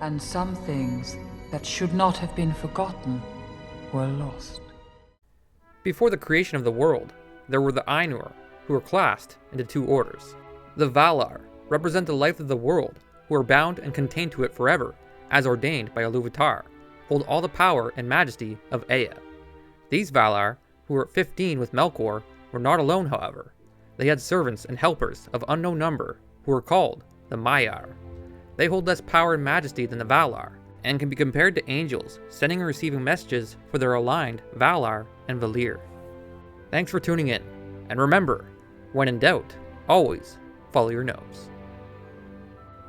And some things that should not have been forgotten were lost. Before the creation of the world, there were the Ainur, who were classed into two orders. The Valar represent the life of the world, who are bound and contained to it forever, as ordained by Ilúvatar, hold all the power and majesty of Ea. These Valar, who were at 15 with Melkor, were not alone, however. They had servants and helpers of unknown number, who were called the Maiar. They hold less power and majesty than the Valar, and can be compared to angels, sending and receiving messages for their aligned Valar and Valir. Thanks for tuning in, and remember, when in doubt, always follow your nose.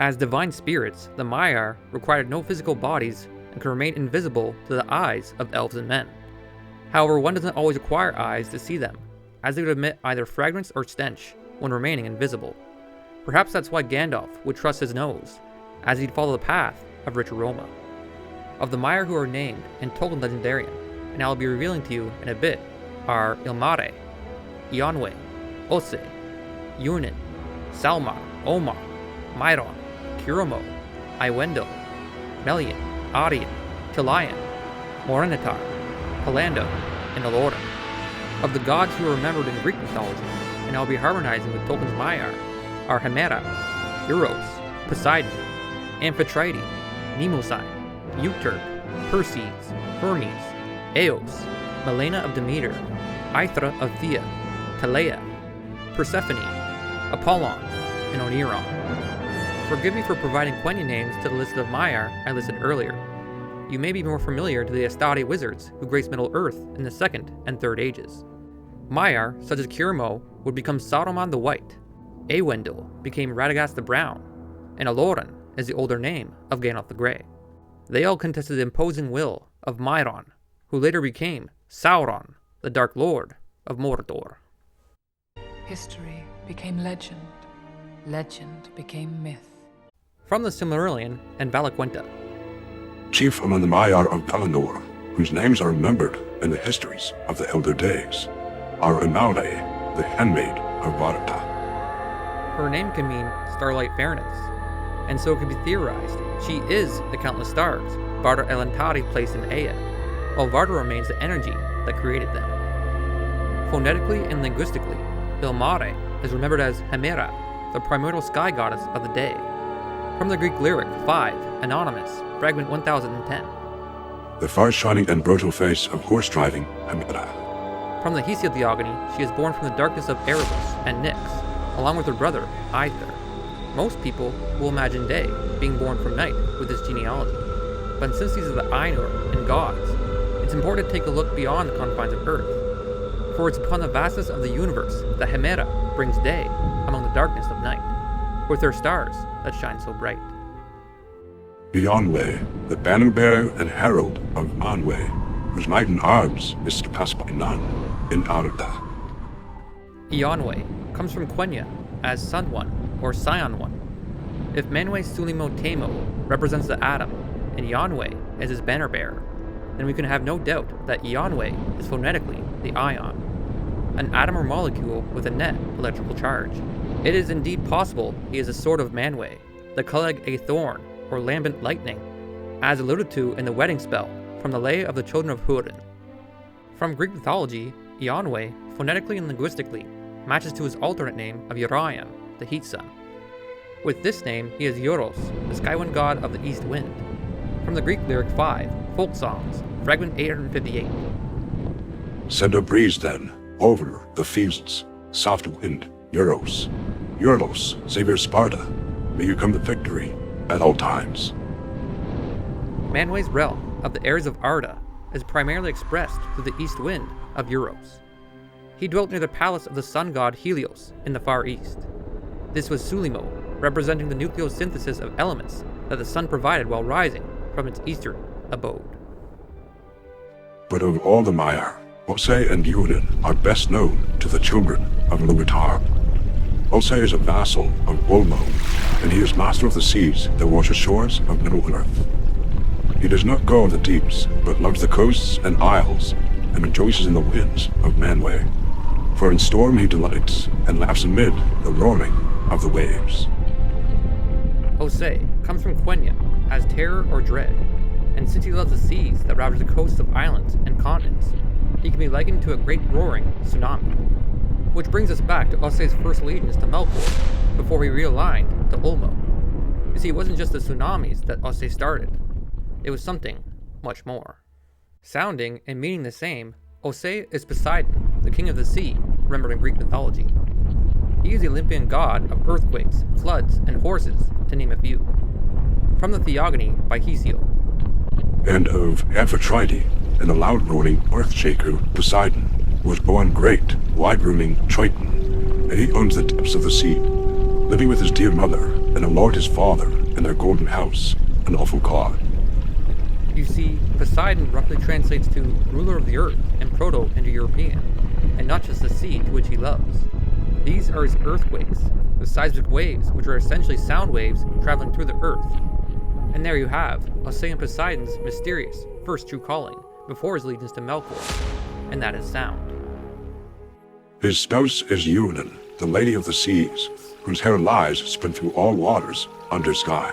As divine spirits, the Maiar required no physical bodies and could remain invisible to the eyes of elves and men. However, one doesn't always require eyes to see them, as they would emit either fragrance or stench when remaining invisible. Perhaps that's why Gandalf would trust his nose, as he'd follow the path of rich aroma. Of the Maiar who are named in Tolkien Legendarium, and I'll be revealing to you in a bit, are Ilmarë, Eönwë, Ossë, Uinen, Salmar, Ómar, Mairon, Curumo, Aiwendil, Melyanna, Arien, Tilion, Morinehtar, Pallando, and Apollôn. Of the gods who are remembered in Greek mythology, and I'll be harmonizing with Tolkien's Maiar, are Hêmera, Euros, Poseidon, Amphitritê, Mnemosyne, Euterpê, Persês, Hermês, Eôs, Melaina of Dêmêtêr, Aithrê of Theia, Thaleia, Persephonê, Apollôn, and Mairon. Forgive me for providing Quenya names to the list of Maiar I listed earlier. You may be more familiar to the Astari wizards who grace Middle-earth in the Second and Third Ages. Maiar, such as Curumo, would become Saruman the White, Aiwendil became Radagast the Brown, and Apollôn is the older name of Gandalf the Grey. They all contested the imposing will of Mairon, who later became Sauron, the Dark Lord of Mordor. History became legend. Legend became myth. From the Silmarillion and Valaquenta. Chief among the Maiar of Pelennor, whose names are remembered in the histories of the Elder Days, are Eönwë, the handmaid of Varda. Her name can mean starlight fairness, and so it can be theorized she is the countless stars Varda Elantari placed in Ea, while Varda remains the energy that created them. Phonetically and linguistically, Ilmarë is remembered as Hêmera, the primordial sky goddess of the day. From the Greek lyric 5, Anonymous, fragment 1010. The far-shining and brutal face of horse-driving Hêmera. From the Hesiod she is born from the darkness of Erebus and Nyx, along with her brother, Aithrê. Most people will imagine Day being born from night with this genealogy, but since these are the Ainur and gods, it's important to take a look beyond the confines of Earth, for it's upon the vastness of the universe that Hêmera brings day among the darkness of night, with her stars that shine so bright. Eönwë, the banner-bearer and herald of Eönwë, whose might in arms is surpassed by none in Arda. Eönwë comes from Quenya as Sun One or Scion One. If Manwë Sulimo Temo represents the atom and Eönwë is his banner-bearer, then we can have no doubt that Eönwë is phonetically the ion, an atom or molecule with a net electrical charge. It is indeed possible he is a sort of Manwë, the Culeg a Thorn or lambent lightning, as alluded to in the wedding spell from the Lay of the Children of Húrin. From Greek mythology, Eönwë, phonetically and linguistically, matches to his alternate name of Urian, the heat sun. With this name, he is Euros, the sky-wind god of the east wind. From the Greek lyric 5, Folk Songs, fragment 858. Send a breeze then, over the fields, soft wind, Euros. Euros, savior Sparta, may you come to victory at all times. Manwë's realm of the heirs of Arda is primarily expressed through the east wind of Euros. He dwelt near the palace of the sun god Helios in the far east. This was Sulimo, representing the nucleosynthesis of elements that the sun provided while rising from its eastern abode. But of all the Maiar, Ossë and Uinen are best known to the children of Ilúvatar. Ossë is a vassal of Ulmo, and he is master of the seas that wash the shores of Middle-earth. He does not go in the deeps, but loves the coasts and isles, and rejoices in the winds of Manwë. For in storm he delights, and laughs amid the roaring of the waves. Ossë comes from Quenya as terror or dread, and since he loves the seas that ravage the coasts of islands and continents, he can be likened to a great roaring tsunami. Which brings us back to Ossë's first allegiance to Melkor, before he realigned to Ulmo. You see, it wasn't just the tsunamis that Ossë started, it was something much more. Sounding and meaning the same, Ossë is Poseidon, the king of the sea, remembered in Greek mythology. He is the Olympian-God of earthquakes, floods, and horses, to name a few. From the Theogony by Hesiod. And of Amphitritê, and the loud-roaring earth-shaker Poseidon, was born great, wide-roaming Triton, and he owns the depths of the sea, living with his dear mother, and a lord his father, in their golden house, an awful god. You see, Poseidon roughly translates to ruler of the earth in Proto-Indo-European, and not just the sea to which he loves. These are his earthquakes, the seismic waves which are essentially sound waves traveling through the earth. And there you have Ossë and Poseidon's mysterious first true calling before his allegiance to Melkor, and that is sound. His spouse is Uinen, the Lady of the Seas, whose hair lies spread through all waters under sky.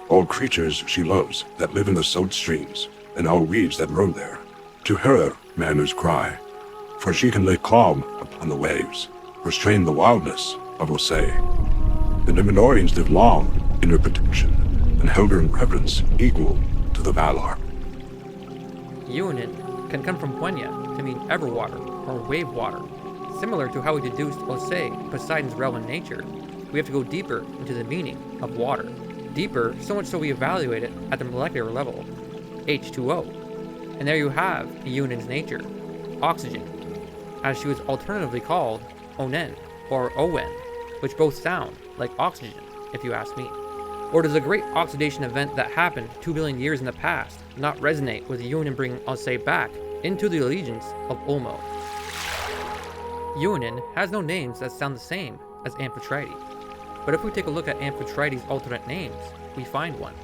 All creatures she loves that live in the salt streams, and all weeds that roam there. To her manners cry, for she can lay calm upon the waves, restrain the wildness of Ossë. The Númenóreans lived long in her protection, and held her in reverence equal to the Valar. Uinen can come from Quenya to mean everwater or wave water. Similar to how we deduced Ossë, Poseidon's realm in nature, we have to go deeper into the meaning of water. Deeper, so much so we evaluate it at the molecular level, H2O. And there you have Uinen's nature, oxygen, as she was alternatively called Onen or Owen, which both sound like oxygen, if you ask me. Or does a great oxidation event that happened 2 billion years in the past not resonate with Uinen bringing Ossë back into the allegiance of Ulmo? Uinen has no names that sound the same as Amphitritê, but if we take a look at Amphitrité's alternate names, we find one,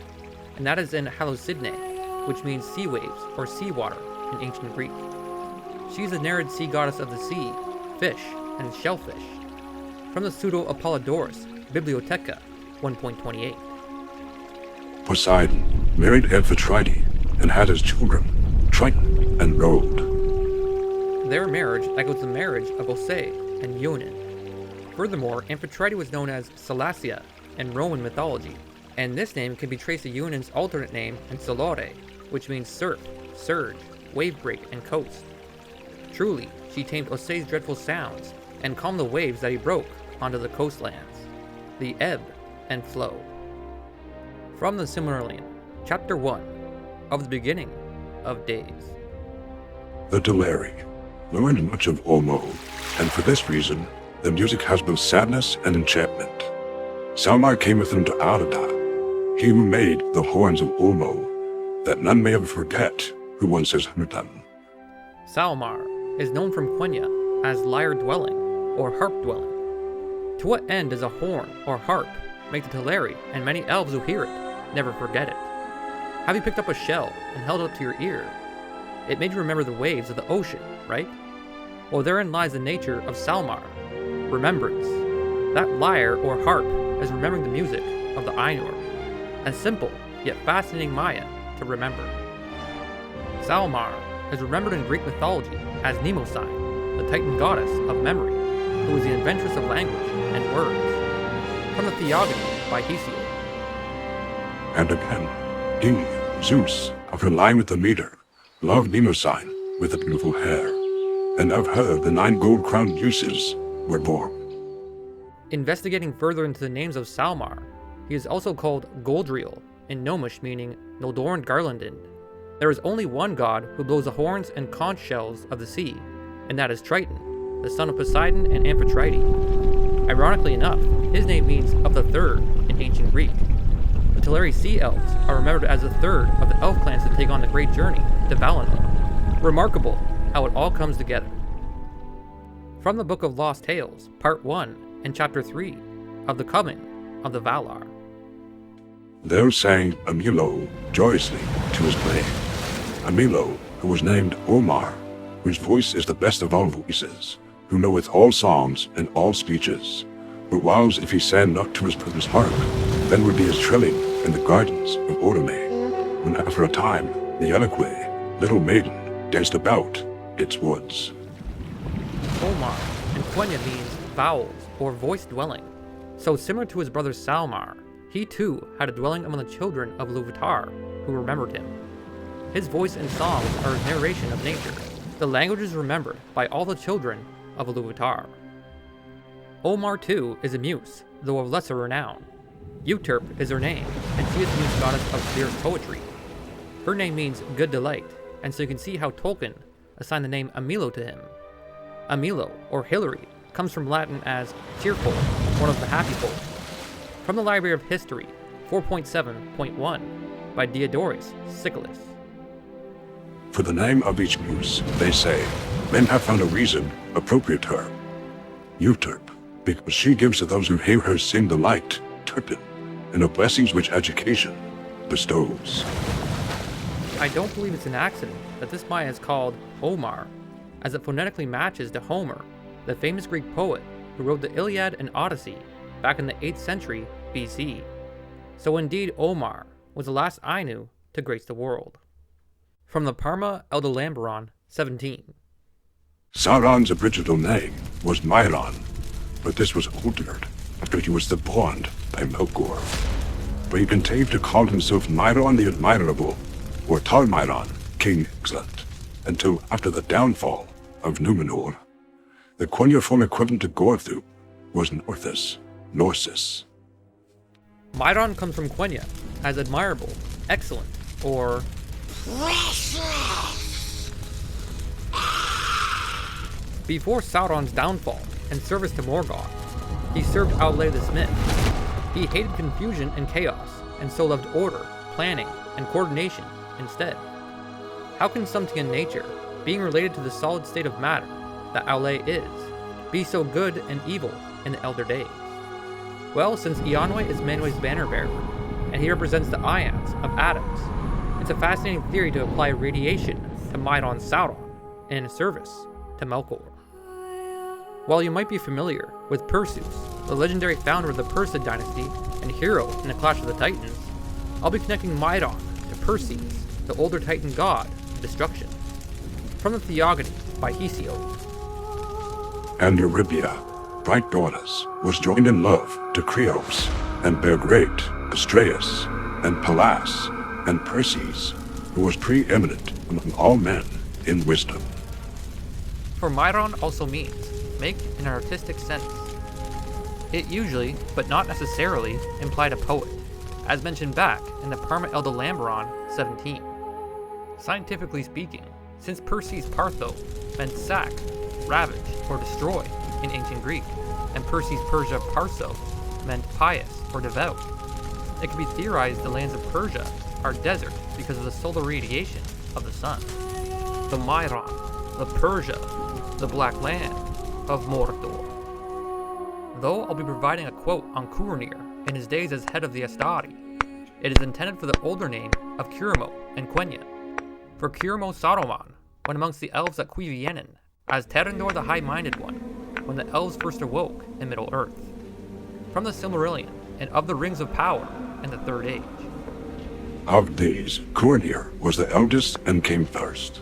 and that is in Halosydnê, which means sea waves or seawater in ancient Greek. She is the Nereid goddess of the sea, fish, and shellfish. From the Pseudo-Apollodorus, Bibliotheca 1.28. Poseidon married Amphitritê and had his children, Triton and Rhode. Their marriage echoes the marriage of Ossë and Uinen. Furthermore, Amphitritê was known as Salacia in Roman mythology, and this name can be traced to Uinen's alternate name in Salore, which means surf, surge, wave break, and coast. Truly, she tamed Ossë's dreadful sounds and calmed the waves that he broke onto the coastlands, the ebb and flow. From the Silmarillion, Chapter 1, of the Beginning of Days. The Teleri learned much of Ulmo, and for this reason, the music has both sadness and enchantment. Salmar came with them to Arada, he who made the horns of Ulmo, that none may ever forget who once has heard them. Salmar is known from Quenya as lyre dwelling or harp dwelling. To what end does a horn or harp make the Teleri and many elves who hear it never forget it? Have you picked up a shell and held it up to your ear? It made you remember the waves of the ocean, right? Well, therein lies the nature of Salmar, remembrance. That lyre or harp is remembering the music of the Ainur, a simple yet fascinating Maya to remember. Salmar is remembered in Greek mythology as Mnemosyne, the Titan goddess of memory, who was the inventress of language and words. From the Theogony by Hesiod. And again, King Zeus, after lying with the meter, loved Mnemosyne with the beautiful hair, and of her the 9 gold-crowned Muses were born. Investigating further into the names of Salmar, he is also called Goldriel, in Gnomish meaning Noldorn Garlanded. There is only one god who blows the horns and conch shells of the sea, and that is Triton, the son of Poseidon and Amphitritê. Ironically enough, his name means of the third in ancient Greek. The Teleri sea elves are remembered as the third of the elf clans to take on the great journey to Valinor. Remarkable how it all comes together. From the Book of Lost Tales, Part 1 and Chapter 3 of the Coming of the Valar. There sang Amilo joyously to his grave. Amilo, who was named Omar, whose voice is the best of all voices, who knoweth all songs and all speeches, but whiles if he sang not to his brother's harp, then would be as trilling in the gardens of Orome, when after a time the Eönwë, little maiden, danced about its woods. Ómar in Quenya means vowels or voice dwelling. So similar to his brother Salmar, he too had a dwelling among the children of Ilúvatar who remembered him. His voice and songs are a narration of nature. The language is remembered by all the children of Ilúvatar. Ómar too is a muse, though of lesser renown. Euterpê is her name, and she is the muse goddess of lyric poetry. Her name means good delight, and so you can see how Tolkien assigned the name Amilo to him. Amilo, or Hilary, comes from Latin as cheerful, one of the happy folk. From the Library of History, 4.7.1, by Diodorus Siculus. For the name of each muse, they say, men have found a reason appropriate to her. Euterpê, because she gives to those who hear her sing the light, turpin, and the blessings which education bestows. I don't believe it's an accident that this Maya is called Ómar, as it phonetically matches to Homer, the famous Greek poet who wrote the Iliad and Odyssey back in the 8th century BC. So indeed Ómar was the last Ainu to grace the world. From the Parma Eldalamberon 17. Sauron's original name was Mairon, but this was altered after he was suborned by Melkor. But he continued to call himself Mairon the Admirable, or Talmairon, King Excellent, until after the downfall of Númenor. The Quenya form equivalent to Gorthu was Northus, Norsis. Mairon comes from Quenya as admirable, excellent, or before Sauron's downfall and service to Morgoth, he served Aithrê the Smith. He hated confusion and chaos, and so loved order, planning, and coordination instead. How can something in nature, being related to the solid state of matter that Aithrê is, be so good and evil in the elder days? Well, since Eönwë is Manwë's banner bearer, and he represents the ions of atoms, it's a fascinating theory to apply radiation to Mairon's Sauron in service to Melkor. While you might be familiar with Perseus, the legendary founder of the Perseid dynasty and hero in the Clash of the Titans, I'll be connecting Mairon to Persês, the older Titan god of destruction. From the Theogony by Hesiod. And Eurybia, bright goddess, was joined in love to Creos, and bare great Astraeus, and Pallas, and Persês, who was preeminent among all men in wisdom. For Mairon also means make in an artistic sense. It usually, but not necessarily, implied a poet, as mentioned back in the Parma Eldalamberon 17. Scientifically speaking, since Persês Partho meant sack, ravage, or destroy in ancient Greek, and Persês Persia Parso meant pious or devout, it can be theorized the lands of Persia are desert because of the solar radiation of the sun. The Mairon, the Persia, the Black Land of Mordor. Though I'll be providing a quote on Curumo in his days as head of the Astari, it is intended for the older name of Curumo and Quenya. For Curumo Saruman went amongst the elves at Cuivienen as Terendor the High-Minded One, when the elves first awoke in Middle-earth. From the Silmarillion and of the Rings of Power in the Third Age. Of these, Curumo was the eldest and came first,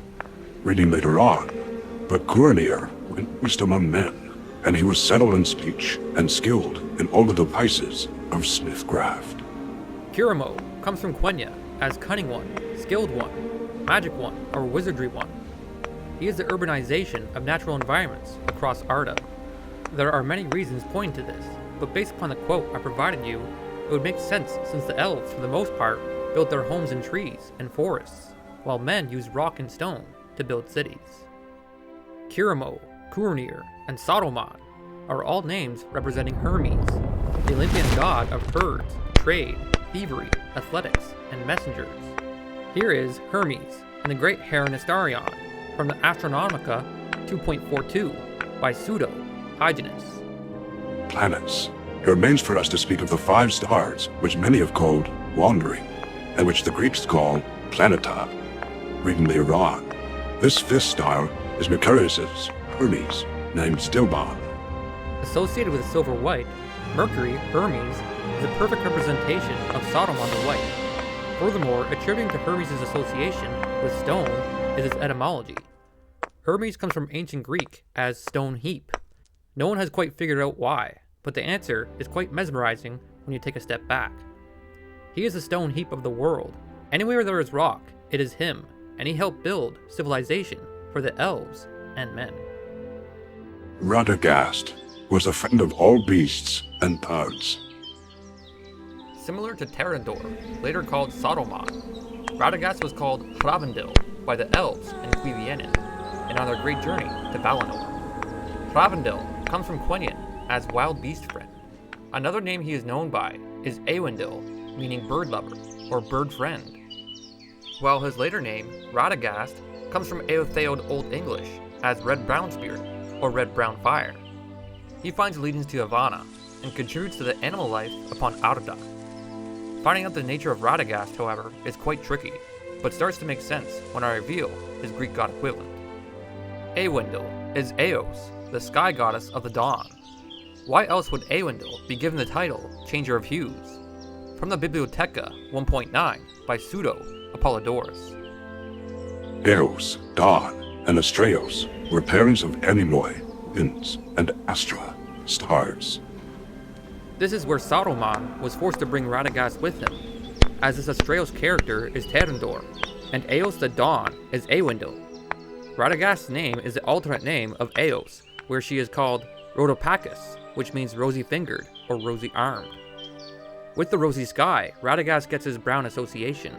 reading later on. But Curumo went least among men, and he was settled in speech and skilled in all the devices of smithcraft. Curumo comes from Quenya as Cunning One, Skilled One, Magic One, or Wizardry One. He is the urbanization of natural environments across Arda. There are many reasons pointing to this, but based upon the quote I provided you, it would make sense since the elves, for the most part, built their homes in trees and forests, while men used rock and stone to build cities. Curumo, Curumo, and Saruman are all names representing Hermês, the Olympian-God of herds, trade, thievery, athletics, and messengers. Here is Hermês and the great Heron Astarion from the Astronomica 2.42 by Pseudo-Hyginus. Planets. It remains for us to speak of the 5 stars, which many have called wandering, and which the Greeks call planeta, reading later on. This 5th star is Mercurius's Hermês, named Stilbon. Associated with silver white, Mercury, Hermês, is a perfect representation of Saruman the White. Furthermore, attributing to Hermês' association with stone is its etymology. Hermês comes from ancient Greek as stone heap. No one has quite figured out why, but the answer is quite mesmerizing when you take a step back. He is the stone heap of the world. Anywhere there is rock, it is him, and he helped build civilization for the elves and men. Radagast was a friend of all beasts and birds. Similar to Terendor, later called Saruman, Radagast was called Hravendil by the elves in Cuiviénen, and on their great journey to Valinor. Hravendil comes from Quenya as wild beast friend. Another name he is known by is Aiwendil, meaning bird lover or bird friend. While his later name, Radagast, comes from Eotheod Old English as red-brown spirit or red-brown fire. He finds allegiance to Yavanna and contributes to the animal life upon Arda. Finding out the nature of Radagast, however, is quite tricky, but starts to make sense when I reveal his Greek god equivalent. Aiwendil is Eôs, the sky goddess of the dawn. Why else would Aiwendil be given the title Changer of Hues? From the Bibliotheca 1.9 by Pseudo Apollodorus. Eos, Dawn, and Astraeos were parents of Eönwë, winds, and Astra, stars. This is where Saruman was forced to bring Radagast with him, as this Astraeos character is Terendor, and Eôs the Dawn is Aiwendil. Radagast's name is the alternate name of Eôs, where she is called Rhodopacus, which means rosy-fingered or rosy-armed. With the rosy sky, Radagast gets his brown association.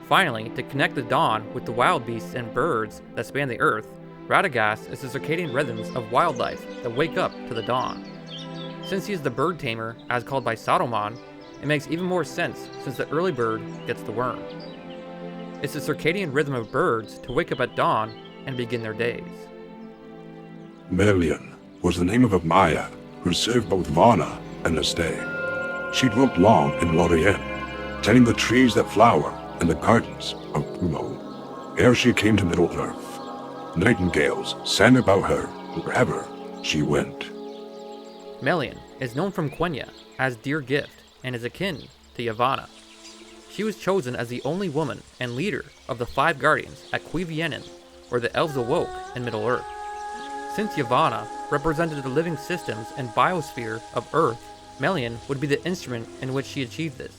Finally, to connect the dawn with the wild beasts and birds that span the earth, Radagast is the circadian rhythms of wildlife that wake up to the dawn. Since he is the bird tamer, as called by Saruman, it makes even more sense since the early bird gets the worm. It's the circadian rhythm of birds to wake up at dawn and begin their days. Melyanna was the name of a Maiar who served both Varna and Aithrê. She dwelt long in Lorien, tending the trees that flower in the gardens of Curumo. Ere she came to Middle-earth, nightingales sang about her wherever she went. Melyanna is known from Quenya as Dear Gift and is akin to Yavanna. She was chosen as the only woman and leader of the 5 guardians at Cuiviénen, where the elves awoke in Middle-earth. Since Yavanna represented the living systems and biosphere of Earth, Melyanna would be the instrument in which she achieved this,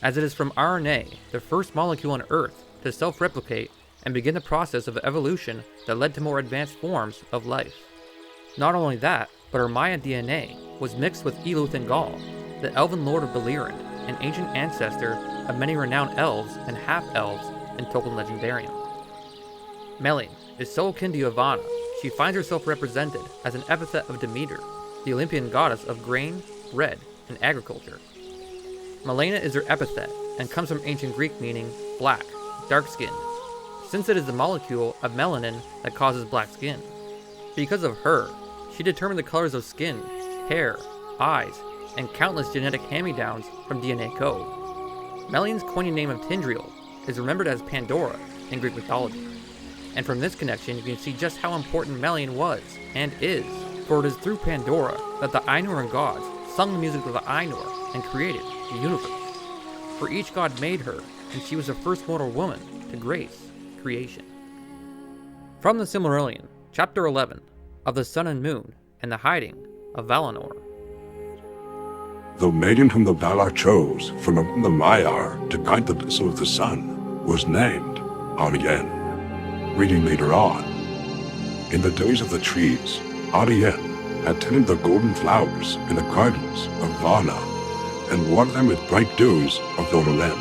as it is from RNA, the first molecule on Earth, to self-replicate and begin the process of evolution that led to more advanced forms of life. Not only that, but her Maya DNA was mixed with Ilúth-Ngol, the elven lord of Beleriand, an ancient ancestor of many renowned elves and half-elves in Tolkien Legendarium. Melyanna is so akin to Yavanna, she finds herself represented as an epithet of Dêmêtêr, the Olympian-Goddess of grain, red, and agriculture. Melaina is her epithet and comes from ancient Greek meaning black, dark-skinned, since it is the molecule of melanin that causes black skin. Because of her, she determined the colors of skin, hair, eyes, and countless genetic hand-me-downs from DNA code. Melyanna's Quenya name of Tindriel is remembered as Pandora in Greek mythology, and from this connection you can see just how important Melyanna was and is, for it is through Pandora that the Ainur gods sung the music of the Ainur and created the universe. For each god made her, and she was the first mortal woman to grace creation. From the Silmarillion, Chapter 11, of the Sun and Moon and the Hiding of Valinor. The maiden whom the Valar chose from among the Maiar to guide the vessel of the sun was named Arien. Reading later on. In the days of the trees, Arien had tended the golden flowers in the gardens of Varna and watered them with bright dews of Dololen.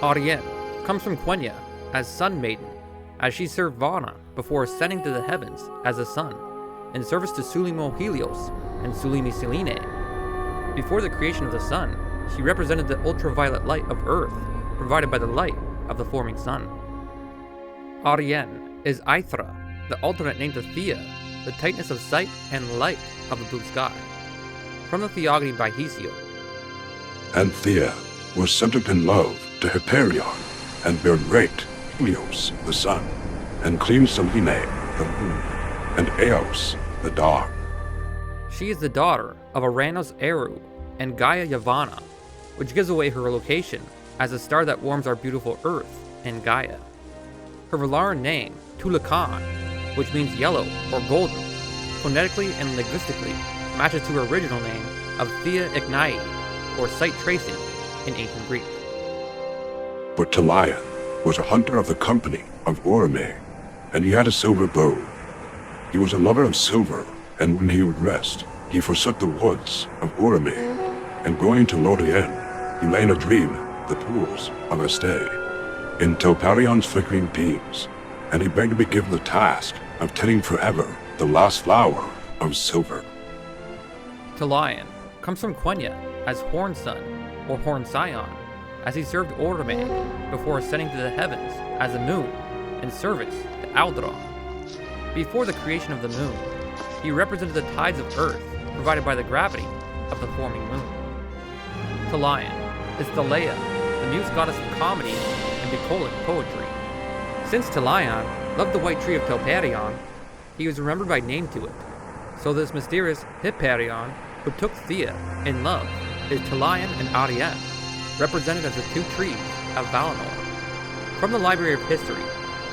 Arien comes from Quenya as Sun Maiden, as she served Varna before ascending to the heavens as a sun, in service to Sulimo Helios and Sulimi Selene. Before the creation of the sun, she represented the ultraviolet light of Earth, provided by the light of the forming sun. Arien is Aithrê, the alternate name to Theia, the tightness of sight and light of the blue sky. From the Theogony by Hesiod. And Theia was subject in love to Hyperion, and bare great Helios, the sun, and clean Selene, the moon, and Eos, the dawn. She is the daughter of Aranos Eru, and Gaia Yavanna, which gives away her location as the star that warms our beautiful Earth and Gaia. Her Valaran name, Tulakan, which means yellow or golden, phonetically and linguistically matches to her original name of Theia Ignai, or sight tracing in ancient Greek. But Tilion was a hunter of the company of Orome, and he had a silver bow. He was a lover of silver, and when he would rest, he forsook the woods of Orome, and going to Lorien, he lay in a dream the pools of Aithrê, in Telparion's flickering beams, and he begged to be given the task of tending forever the last flower of silver. Tilion comes from Quenya as Horn Son or Horn Scion, as he served Orome before ascending to the heavens as a moon in service to Aldron. Before the creation of the moon, he represented the tides of Earth provided by the gravity of the forming moon. Tilion is Thaleia, the muse goddess of comedy and bucolic poetry. Since Tilion loved the white tree of Telparion, he was remembered by name to it. So this mysterious Hyperion, who took Theia in love, is Tilion and Arien, represented as the two trees of Valinor. From the Library of History,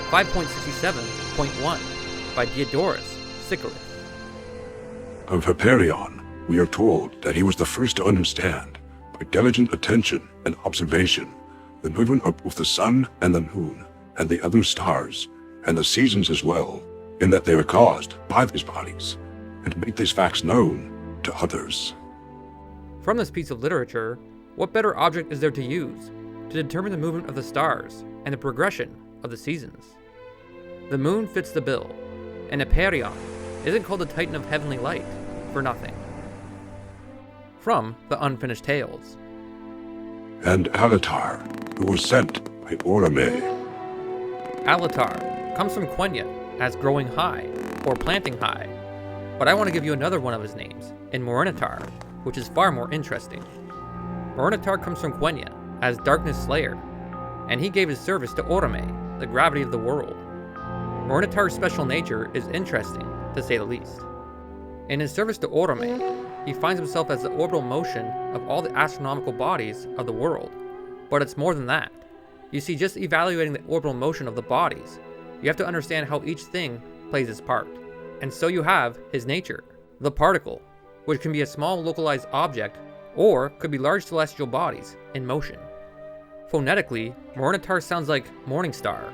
5.67.1, by Diodorus Siculus. Of Hyperion, we are told that he was the first to understand, by diligent attention and observation, the movement of both the sun and the moon, and the other stars, and the seasons as well, in that they were caused by these bodies, and to make these facts known to others. From this piece of literature, what better object is there to use to determine the movement of the stars and the progression of the seasons? The moon fits the bill, and Hyperion isn't called the Titan of heavenly light for nothing. From the Unfinished Tales. And Alatar, who was sent by Orome. Alatar comes from Quenya as growing high or planting high, but I want to give you another one of his names in Morinehtar, which is far more interesting. Morinehtar comes from Quenya as Darkness Slayer, and he gave his service to Orome, the gravity of the world. Morinehtar's special nature is interesting, to say the least. In his service to Orome, he finds himself as the orbital motion of all the astronomical bodies of the world, but it's more than that. You see, just evaluating the orbital motion of the bodies, you have to understand how each thing plays its part. And so you have his nature, the particle, which can be a small localized object, or could be large celestial bodies in motion. Phonetically, Morinehtar sounds like morning star,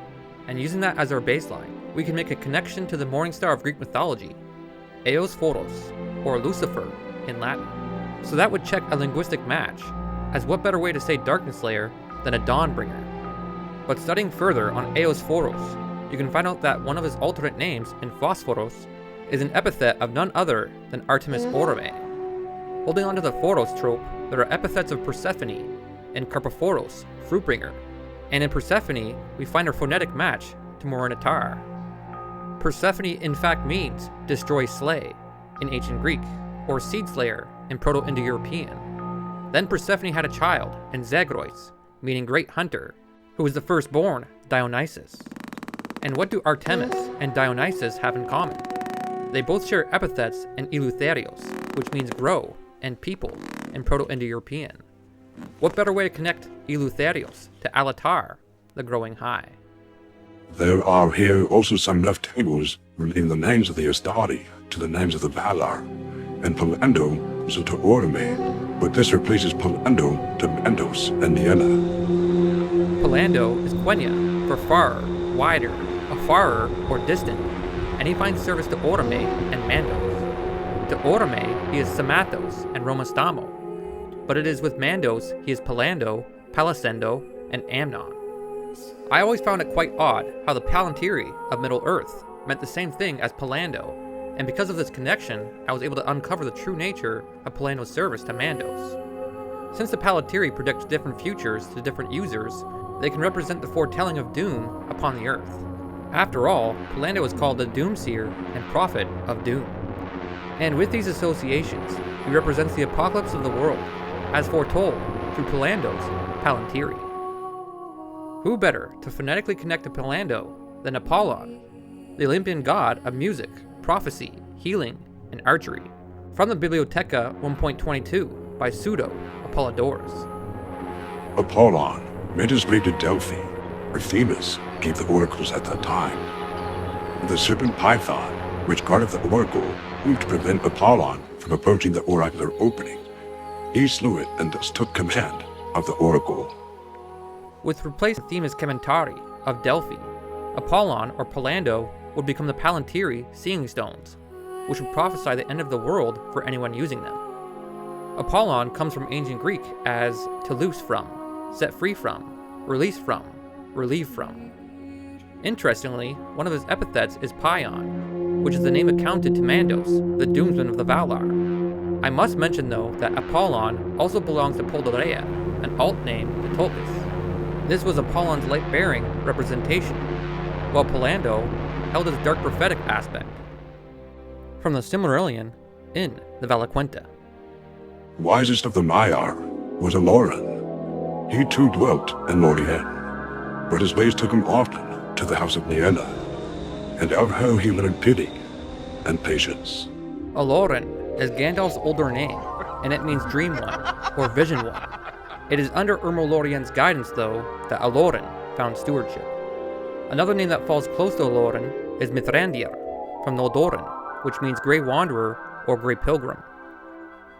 and using that as our baseline, we can make a connection to the morning star of Greek mythology, Eôs Phoros, or Lucifer in Latin. So that would check a linguistic match, as what better way to say Darkness Slayer than a Dawnbringer? But studying further on Eôs Phoros, you can find out that one of his alternate names in Phosphoros is an epithet of none other than Artemis Orome. Holding on to the Phoros trope, there are epithets of Persephone and Carpophoros, Fruitbringer, and in Persephone, we find her phonetic match to Morinehtar. Persephone in fact means destroy slay in ancient Greek, or seed slayer in Proto-Indo-European. Then Persephone had a child in Zagreus, meaning great hunter, who was the firstborn Dionysus. And what do Artemis and Dionysus have in common? They both share epithets in Eleutherios, which means grow, and people in Proto-Indo-European. What better way to connect Eleutherios to Alatar, the growing high? There are here also some left tables relating the names of the Astari to the names of the Valar, and Pallando is to Orome, but this replaces Pallando to Mandos and Niella. Pallando is Quenya for far, wider, afarer, or distant, and he finds service to Orome and Mandos. To Orome, he is Samathos and Romastamo, but it is with Mandos he is Pallando, Palisendo, and Amnon. I always found it quite odd how the Palantiri of Middle-earth meant the same thing as Pallando, and because of this connection, I was able to uncover the true nature of Pallando's service to Mandos. Since the Palantiri predict different futures to different users, they can represent the foretelling of doom upon the earth. After all, Pallando is called the Doomseer and Prophet of Doom. And with these associations, he represents the apocalypse of the world, as foretold through Pallando's Palantiri. Who better to phonetically connect to Pallando than Apollon, the Olympian god of music, prophecy, healing, and archery? From the Bibliotheca 1.22, by pseudo-Apollodorus. Apollon made his way to Delphi, where Themis gave the oracles at that time. The serpent Python, which guarded the oracle, moved to prevent Apollon from approaching the oracular opening. He slew it and thus took command of the oracle. With replacing Themis Kementari of Delphi, Apollon or Pallando would become the Palantiri seeing stones, which would prophesy the end of the world for anyone using them. Apollon comes from ancient Greek as to loose from, set free from, release from, relieve from. Interestingly, one of his epithets is Pion, which is the name accounted to Mandos, the doomsman of the Valar. I must mention though that Apollon also belongs to Poldareia, an alt name to Tolkis. This was Apollon's light-bearing representation, while Pallando held his dark prophetic aspect. From the Silmarillion in the Valaquenta. Wisest of the Maiar was Eloren. He too dwelt in Lorien, but his ways took him often to the house of Melyanna, and of her he learned pity and patience. Eloren is Gandalf's older name, and it means Dream One, or Vision One. It is under Lorien's guidance, though, that Eloren found stewardship. Another name that falls close to Eloren is Mithrandir, from Noldorin, which means Grey Wanderer or Grey Pilgrim.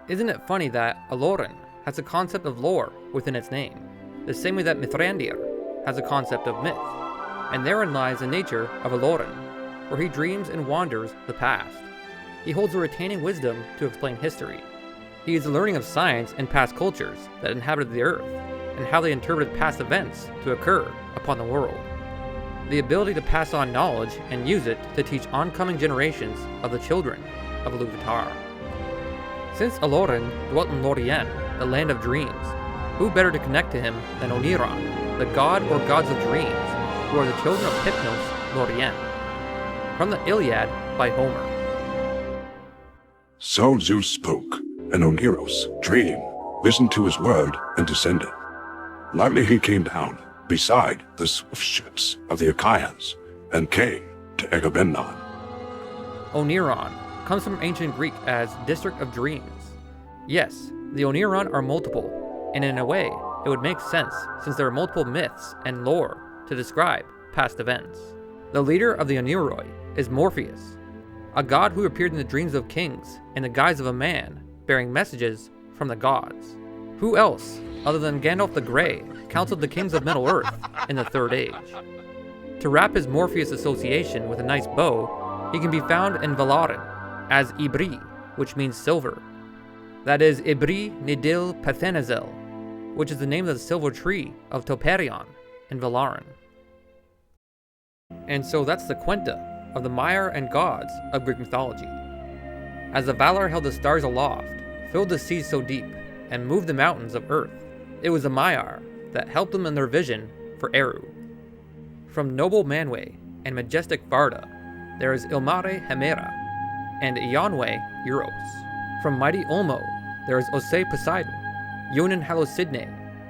Isn't it funny that Eloren has a concept of lore within its name, the same way that Mithrandir has a concept of myth, and therein lies the nature of Eloren, where he dreams and wanders the past. He holds a retaining wisdom to explain history. He is the learning of science and past cultures that inhabited the earth, and how they interpreted past events to occur upon the world. The ability to pass on knowledge and use it to teach oncoming generations of the children of Ilúvatar. Since Eloren dwelt in Lorien, the land of dreams, who better to connect to him than Oniron, the god or gods of dreams, who are the children of Hypnos, Lorien. From the Iliad by Homer. So Zeus spoke, and Oneros, dream, listened to his word and descended. Lightly he came down, beside the swift ships of the Achaeans, and came to Agamemnon. Oniron comes from ancient Greek as district of dreams. Yes, the Oniron are multiple, and in a way, it would make sense since there are multiple myths and lore to describe past events. The leader of the Oniroi is Morpheus, a god who appeared in the dreams of kings in the guise of a man bearing messages from the gods. Who else, other than Gandalf the Grey, counseled the kings of Middle-earth in the Third Age? To wrap his Morpheus association with a nice bow, he can be found in Valarin as Ibri, which means silver. That is Ibri Nidil Pathenazel, which is the name of the silver tree of Toperion in Valarin. And so that's the Quenta of the Maiar and gods of Greek mythology. As the Valar held the stars aloft, filled the seas so deep, and moved the mountains of earth, it was the Maiar that helped them in their vision for Eru. From noble Manwë and majestic Varda, there is Ilmarë Hêmera and Eönwë Euros. From mighty Ulmo, there is Ossë Poseidôn, Uinen Halosydnê,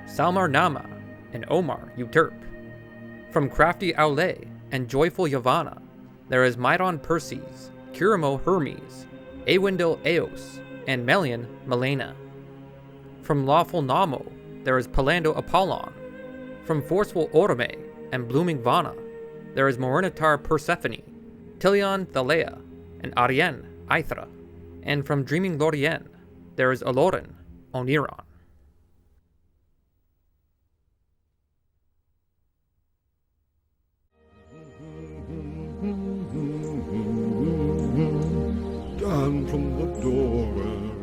Salmar Mnama, and Ómar Euterpê. From crafty Aulë and joyful Yavanna, there is Mairon Persês, Curumo Hermês, Aiwendil Eôs, and Melian Melaina. From lawful Namo, there is Pallando Apollôn. From forceful Orome and blooming Vana, there is Morinehtar Persephonê, Tilion Thaleia, and Arien, Aithrê. And from dreaming Lorien, there is Eloren, Oniron. Down from the door